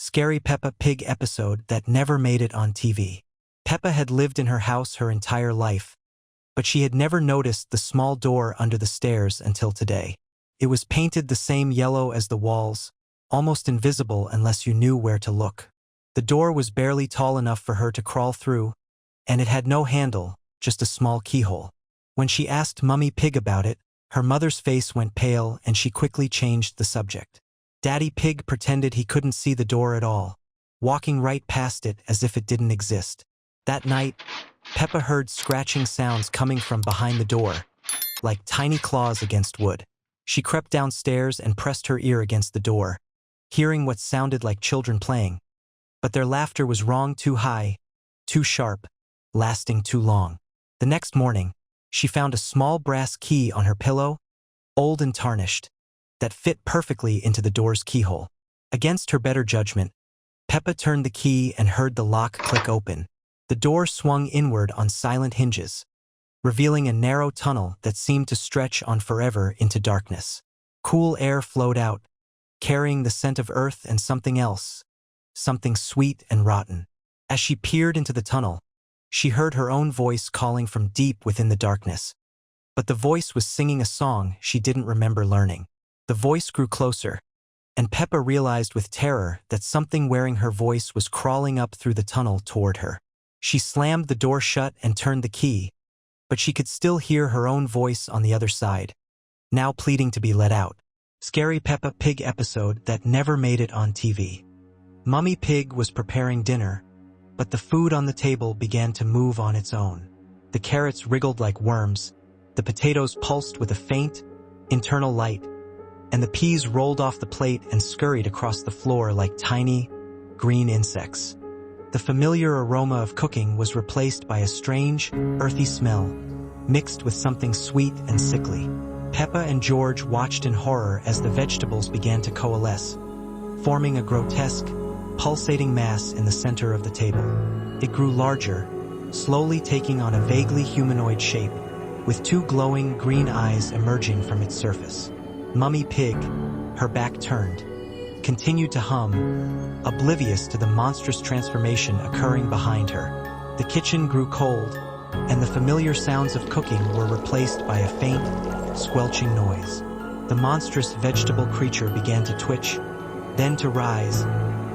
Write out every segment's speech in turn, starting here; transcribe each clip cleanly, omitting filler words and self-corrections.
scary Peppa Pig episode that never made it on TV. Peppa had lived in her house her entire life, but she had never noticed the small door under the stairs until today. It was painted the same yellow as the walls, almost invisible unless you knew where to look. The door was barely tall enough for her to crawl through, and it had no handle, just a small keyhole. When she asked Mummy Pig about it, her mother's face went pale and she quickly changed the subject. Daddy Pig pretended he couldn't see the door at all, walking right past it as if it didn't exist. That night, Peppa heard scratching sounds coming from behind the door, like tiny claws against wood. She crept downstairs and pressed her ear against the door, hearing what sounded like children playing. But their laughter was wrong, too high, too sharp, lasting too long. The next morning, she found a small brass key on her pillow, old and tarnished, that fit perfectly into the door's keyhole. Against her better judgment, Peppa turned the key and heard the lock click open. The door swung inward on silent hinges, revealing a narrow tunnel that seemed to stretch on forever into darkness. Cool air flowed out, carrying the scent of earth and something else, something sweet and rotten. As she peered into the tunnel, she heard her own voice calling from deep within the darkness. But the voice was singing a song she didn't remember learning. The voice grew closer, and Peppa realized with terror that something wearing her voice was crawling up through the tunnel toward her. She slammed the door shut and turned the key, but she could still hear her own voice on the other side, now pleading to be let out. Scary Peppa Pig episode that never made it on TV. Mummy Pig was preparing dinner, but the food on the table began to move on its own. The carrots wriggled like worms, the potatoes pulsed with a faint, internal light, and the peas rolled off the plate and scurried across the floor like tiny, green insects. The familiar aroma of cooking was replaced by a strange, earthy smell, mixed with something sweet and sickly. Peppa and George watched in horror as the vegetables began to coalesce, forming a grotesque, pulsating mass in the center of the table. It grew larger, slowly taking on a vaguely humanoid shape, with two glowing green eyes emerging from its surface. Mummy Pig, her back turned, continued to hum, oblivious to the monstrous transformation occurring behind her. The kitchen grew cold, and the familiar sounds of cooking were replaced by a faint, squelching noise. The monstrous vegetable creature began to twitch, then to rise,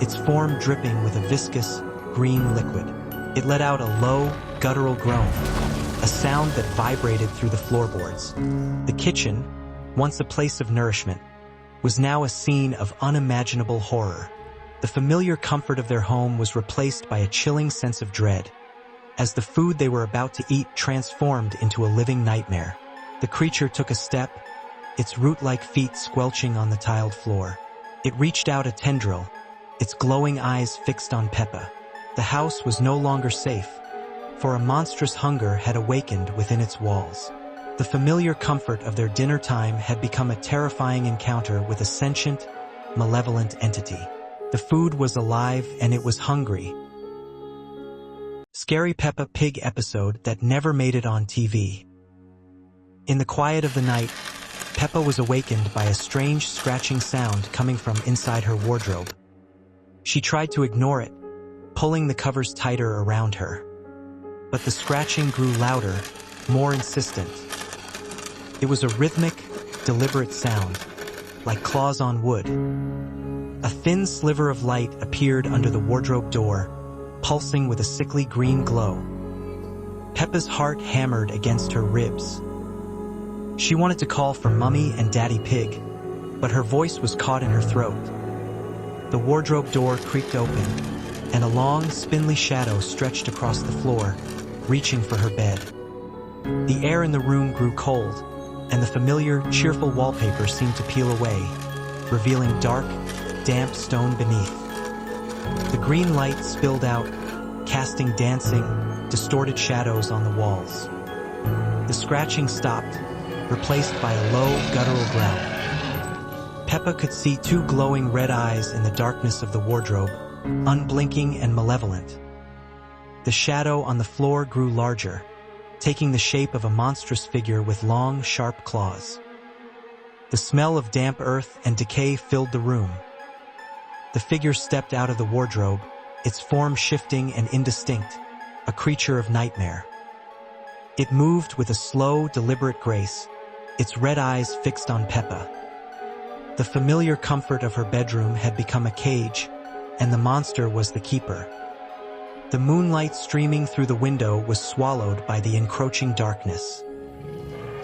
its form dripping with a viscous, green liquid. It let out a low, guttural groan, a sound that vibrated through the floorboards. The kitchen, once a place of nourishment, was now a scene of unimaginable horror. The familiar comfort of their home was replaced by a chilling sense of dread, as the food they were about to eat transformed into a living nightmare. The creature took a step, its root-like feet squelching on the tiled floor. It reached out a tendril, its glowing eyes fixed on Peppa. The house was no longer safe, for a monstrous hunger had awakened within its walls. The familiar comfort of their dinner time had become a terrifying encounter with a sentient, malevolent entity. The food was alive and it was hungry. Scary Peppa Pig episode that never made it on TV. In the quiet of the night, Peppa was awakened by a strange scratching sound coming from inside her wardrobe. She tried to ignore it, pulling the covers tighter around her. But the scratching grew louder, more insistent. It was a rhythmic, deliberate sound, like claws on wood. A thin sliver of light appeared under the wardrobe door, pulsing with a sickly green glow. Peppa's heart hammered against her ribs. She wanted to call for Mummy and Daddy Pig, but her voice was caught in her throat. The wardrobe door creaked open, and a long, spindly shadow stretched across the floor, reaching for her bed. The air in the room grew cold, and the familiar, cheerful wallpaper seemed to peel away, revealing dark, damp stone beneath. The green light spilled out, casting dancing, distorted shadows on the walls. The scratching stopped, replaced by a low, guttural growl. Peppa could see two glowing red eyes in the darkness of the wardrobe, unblinking and malevolent. The shadow on the floor grew larger, taking the shape of a monstrous figure with long, sharp claws. The smell of damp earth and decay filled the room. The figure stepped out of the wardrobe, its form shifting and indistinct, a creature of nightmare. It moved with a slow, deliberate grace, its red eyes fixed on Peppa. The familiar comfort of her bedroom had become a cage, and the monster was the keeper. The moonlight streaming through the window was swallowed by the encroaching darkness.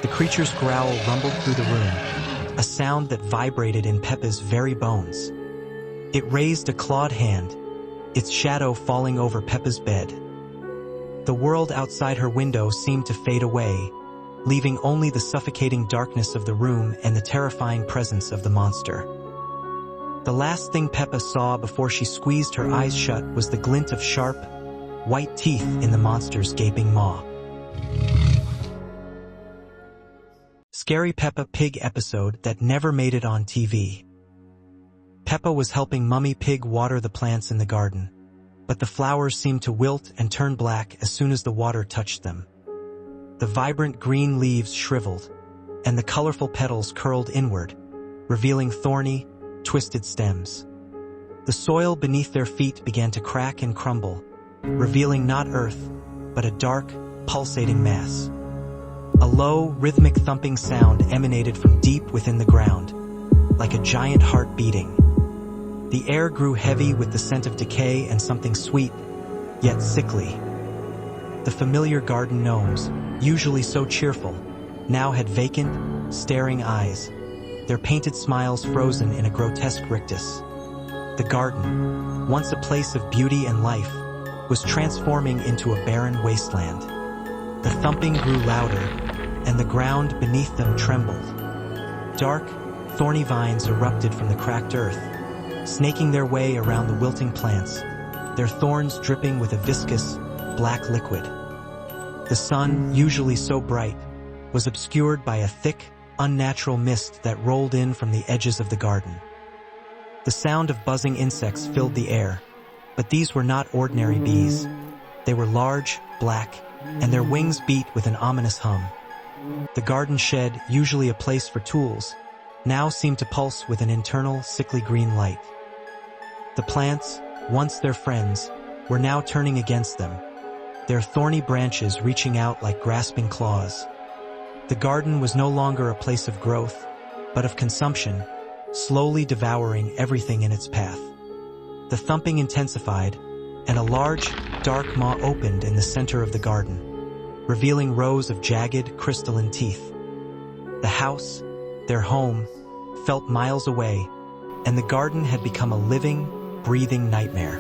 The creature's growl rumbled through the room, a sound that vibrated in Peppa's very bones. It raised a clawed hand, its shadow falling over Peppa's bed. The world outside her window seemed to fade away, leaving only the suffocating darkness of the room and the terrifying presence of the monster. The last thing Peppa saw before she squeezed her eyes shut was the glint of sharp, white teeth in the monster's gaping maw. Scary Peppa Pig episode that never made it on TV. Peppa was helping Mummy Pig water the plants in the garden, but the flowers seemed to wilt and turn black as soon as the water touched them. The vibrant green leaves shriveled, and the colorful petals curled inward, revealing thorny, twisted stems. The soil beneath their feet began to crack and crumble, revealing not earth, but a dark, pulsating mass. A low, rhythmic thumping sound emanated from deep within the ground, like a giant heart beating. The air grew heavy with the scent of decay and something sweet, yet sickly. The familiar garden gnomes, usually so cheerful, now had vacant, staring eyes, their painted smiles frozen in a grotesque rictus. The garden, once a place of beauty and life, was transforming into a barren wasteland. The thumping grew louder, and the ground beneath them trembled. Dark, thorny vines erupted from the cracked earth, snaking their way around the wilting plants, their thorns dripping with a viscous, black liquid. The sun, usually so bright, was obscured by a thick, unnatural mist that rolled in from the edges of the garden. The sound of buzzing insects filled the air, but these were not ordinary bees. They were large, black, and their wings beat with an ominous hum. The garden shed, usually a place for tools, now seemed to pulse with an internal, sickly green light. The plants, once their friends, were now turning against them, their thorny branches reaching out like grasping claws. The garden was no longer a place of growth, but of consumption, slowly devouring everything in its path. The thumping intensified, and a large, dark maw opened in the center of the garden, revealing rows of jagged, crystalline teeth. The house, their home, felt miles away, and the garden had become a living, breathing nightmare.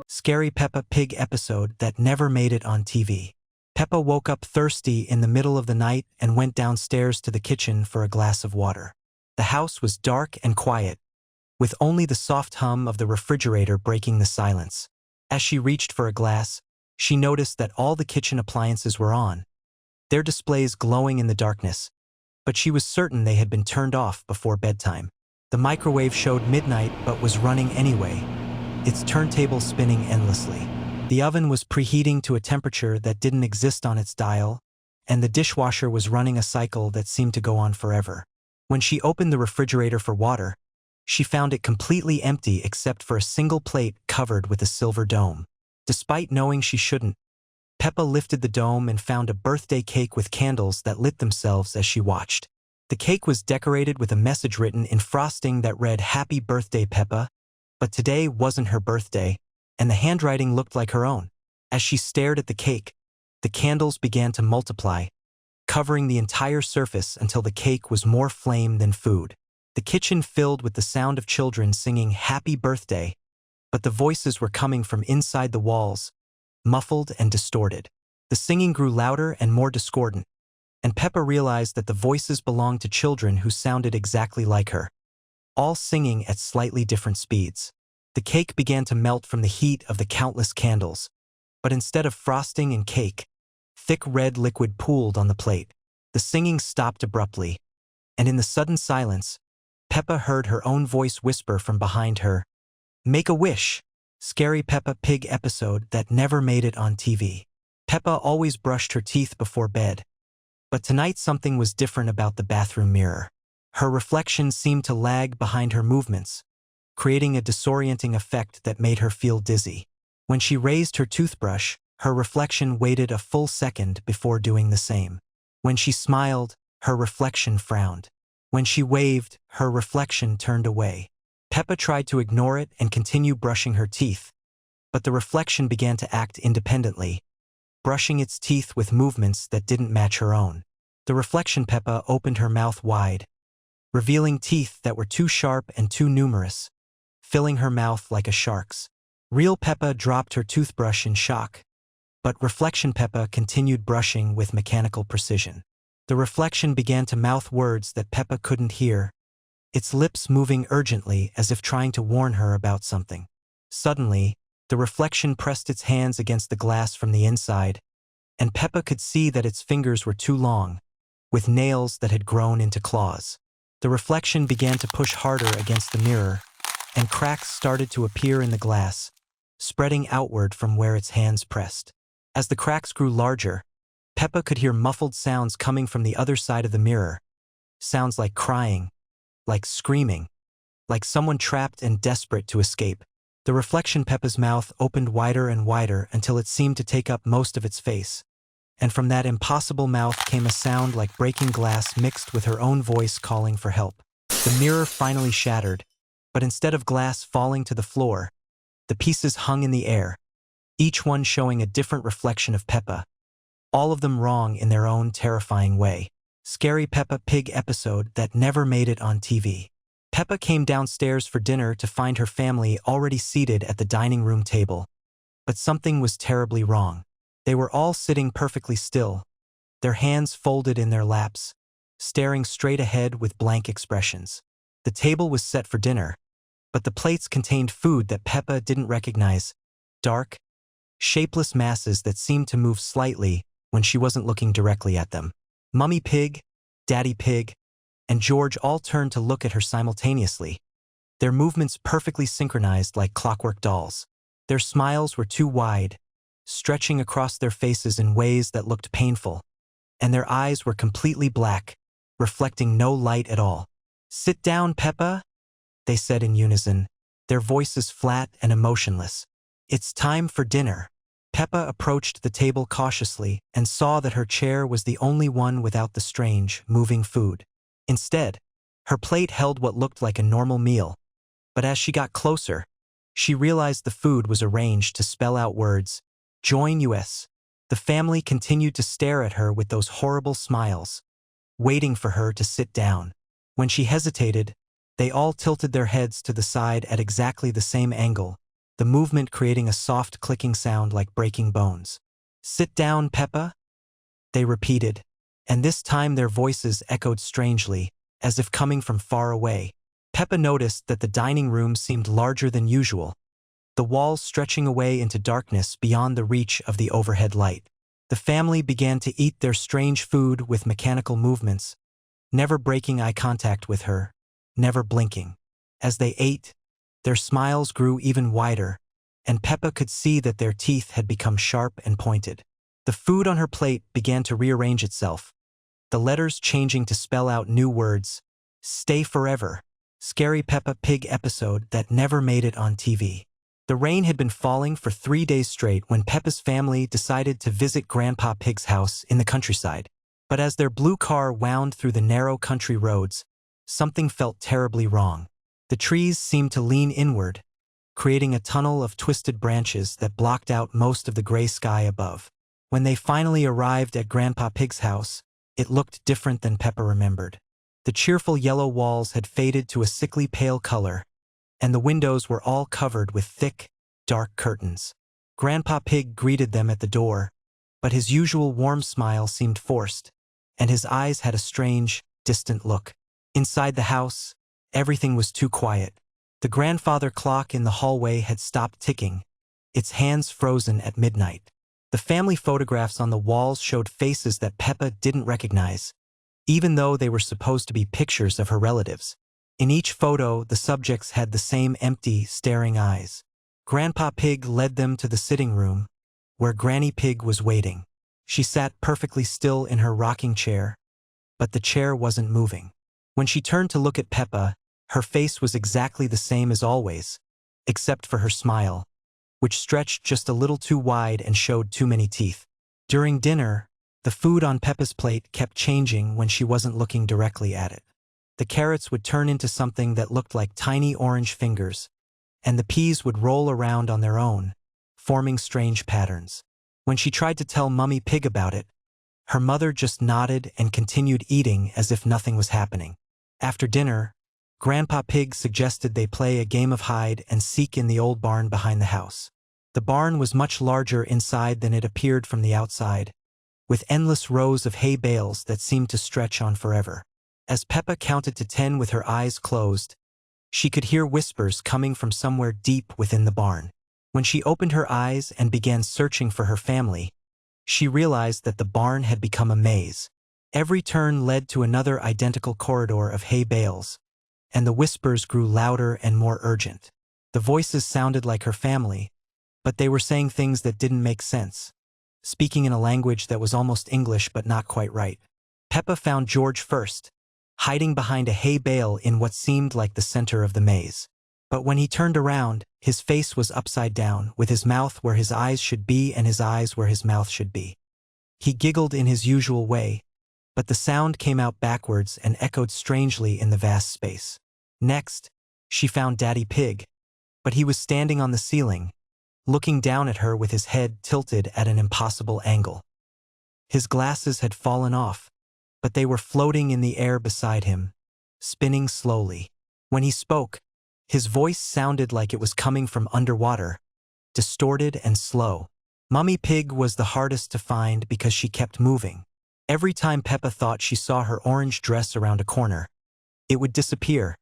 Scary Peppa Pig episode that never made it on TV. Peppa woke up thirsty in the middle of the night and went downstairs to the kitchen for a glass of water. The house was dark and quiet, with only the soft hum of the refrigerator breaking the silence. As she reached for a glass, she noticed that all the kitchen appliances were on, their displays glowing in the darkness, but she was certain they had been turned off before bedtime. The microwave showed midnight but was running anyway, its turntable spinning endlessly. The oven was preheating to a temperature that didn't exist on its dial, and the dishwasher was running a cycle that seemed to go on forever. When she opened the refrigerator for water, she found it completely empty except for a single plate covered with a silver dome. Despite knowing she shouldn't, Peppa lifted the dome and found a birthday cake with candles that lit themselves as she watched. The cake was decorated with a message written in frosting that read, "Happy birthday, Peppa," but today wasn't her birthday, and the handwriting looked like her own. As she stared at the cake, the candles began to multiply, covering the entire surface until the cake was more flame than food. The kitchen filled with the sound of children singing "Happy Birthday," but the voices were coming from inside the walls, muffled and distorted. The singing grew louder and more discordant, and Peppa realized that the voices belonged to children who sounded exactly like her, all singing at slightly different speeds. The cake began to melt from the heat of the countless candles, but instead of frosting and cake, thick red liquid pooled on the plate. The singing stopped abruptly, and in the sudden silence, Peppa heard her own voice whisper from behind her, "Make a wish." Scary Peppa Pig episode that never made it on TV. Peppa always brushed her teeth before bed, but tonight something was different about the bathroom mirror. Her reflection seemed to lag behind her movements, creating a disorienting effect that made her feel dizzy. When she raised her toothbrush, her reflection waited a full second before doing the same. When she smiled, her reflection frowned. When she waved, her reflection turned away. Peppa tried to ignore it and continue brushing her teeth, but the reflection began to act independently, brushing its teeth with movements that didn't match her own. The reflection Peppa opened her mouth wide, revealing teeth that were too sharp and too numerous, filling her mouth like a shark's. Real Peppa dropped her toothbrush in shock, but reflection Peppa continued brushing with mechanical precision. The reflection began to mouth words that Peppa couldn't hear, its lips moving urgently as if trying to warn her about something. Suddenly, the reflection pressed its hands against the glass from the inside, and Peppa could see that its fingers were too long, with nails that had grown into claws. The reflection began to push harder against the mirror, and cracks started to appear in the glass, spreading outward from where its hands pressed. As the cracks grew larger, Peppa could hear muffled sounds coming from the other side of the mirror, sounds like crying, like screaming, like someone trapped and desperate to escape. The reflection Peppa's mouth opened wider and wider until it seemed to take up most of its face, and from that impossible mouth came a sound like breaking glass mixed with her own voice calling for help. The mirror finally shattered, but instead of glass falling to the floor, the pieces hung in the air, each one showing a different reflection of Peppa, all of them wrong in their own terrifying way. Scary Peppa Pig episode that never made it on TV. Peppa came downstairs for dinner to find her family already seated at the dining room table. But something was terribly wrong. They were all sitting perfectly still, their hands folded in their laps, staring straight ahead with blank expressions. The table was set for dinner, but the plates contained food that Peppa didn't recognize, dark, shapeless masses that seemed to move slightly when she wasn't looking directly at them. Mummy Pig, Daddy Pig, and George all turned to look at her simultaneously, their movements perfectly synchronized like clockwork dolls. Their smiles were too wide, stretching across their faces in ways that looked painful, and their eyes were completely black, reflecting no light at all. "Sit down, Peppa," they said in unison, their voices flat and emotionless. "It's time for dinner." Peppa approached the table cautiously and saw that her chair was the only one without the strange, moving food. Instead, her plate held what looked like a normal meal, but as she got closer, she realized the food was arranged to spell out words, "Join US." The family continued to stare at her with those horrible smiles, waiting for her to sit down. When she hesitated, they all tilted their heads to the side at exactly the same angle, the movement creating a soft clicking sound like breaking bones. "Sit down, Peppa," they repeated, and this time their voices echoed strangely, as if coming from far away. Peppa noticed that the dining room seemed larger than usual, the walls stretching away into darkness beyond the reach of the overhead light. The family began to eat their strange food with mechanical movements, never breaking eye contact with her, never blinking. As they ate, their smiles grew even wider, and Peppa could see that their teeth had become sharp and pointed. The food on her plate began to rearrange itself, the letters changing to spell out new words. "Stay forever." Scary Peppa Pig episode that never made it on TV. The rain had been falling for 3 days straight when Peppa's family decided to visit Grandpa Pig's house in the countryside. But as their blue car wound through the narrow country roads, something felt terribly wrong. The trees seemed to lean inward, creating a tunnel of twisted branches that blocked out most of the gray sky above. When they finally arrived at Grandpa Pig's house, it looked different than Peppa remembered. The cheerful yellow walls had faded to a sickly pale color, and the windows were all covered with thick, dark curtains. Grandpa Pig greeted them at the door, but his usual warm smile seemed forced, and his eyes had a strange, distant look. Inside the house, everything was too quiet. The grandfather clock in the hallway had stopped ticking, its hands frozen at midnight. The family photographs on the walls showed faces that Peppa didn't recognize, even though they were supposed to be pictures of her relatives. In each photo, the subjects had the same empty, staring eyes. Grandpa Pig led them to the sitting room, where Granny Pig was waiting. She sat perfectly still in her rocking chair, but the chair wasn't moving. When she turned to look at Peppa, her face was exactly the same as always, except for her smile, which stretched just a little too wide and showed too many teeth. During dinner, the food on Peppa's plate kept changing when she wasn't looking directly at it. The carrots would turn into something that looked like tiny orange fingers, and the peas would roll around on their own, forming strange patterns. When she tried to tell Mummy Pig about it, her mother just nodded and continued eating as if nothing was happening. After dinner, Grandpa Pig suggested they play a game of hide and seek in the old barn behind the house. The barn was much larger inside than it appeared from the outside, with endless rows of hay bales that seemed to stretch on forever. As Peppa counted to 10 with her eyes closed, she could hear whispers coming from somewhere deep within the barn. When she opened her eyes and began searching for her family, she realized that the barn had become a maze. Every turn led to another identical corridor of hay bales, and the whispers grew louder and more urgent. The voices sounded like her family, but they were saying things that didn't make sense, speaking in a language that was almost English but not quite right. Peppa found George first, hiding behind a hay bale in what seemed like the center of the maze. But when he turned around, his face was upside down, with his mouth where his eyes should be and his eyes where his mouth should be. He giggled in his usual way, but the sound came out backwards and echoed strangely in the vast space. Next, she found Daddy Pig, but he was standing on the ceiling, looking down at her with his head tilted at an impossible angle. His glasses had fallen off, but they were floating in the air beside him, spinning slowly. When he spoke, his voice sounded like it was coming from underwater, distorted and slow. Mummy Pig was the hardest to find because she kept moving. Every time Peppa thought she saw her orange dress around a corner, it would disappear,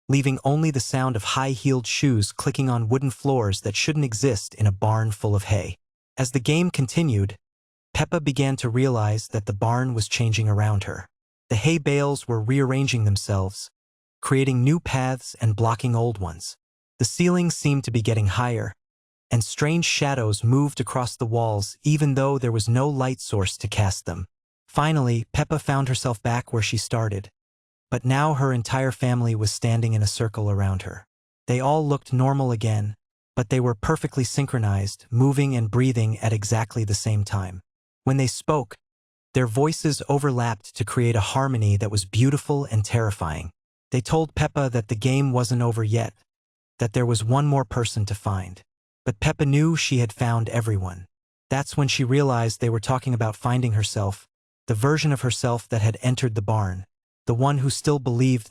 leaving only the sound of high-heeled shoes clicking on wooden floors that shouldn't exist in a barn full of hay. As the game continued, Peppa began to realize that the barn was changing around her. The hay bales were rearranging themselves, creating new paths and blocking old ones. The ceiling seemed to be getting higher, and strange shadows moved across the walls even though there was no light source to cast them. Finally, Peppa found herself back where she started, but now her entire family was standing in a circle around her. They all looked normal again, but they were perfectly synchronized, moving and breathing at exactly the same time. When they spoke, their voices overlapped to create a harmony that was beautiful and terrifying. They told Peppa that the game wasn't over yet, that there was one more person to find. But Peppa knew she had found everyone. That's when she realized they were talking about finding herself, the version of herself that had entered the barn, the one who still believed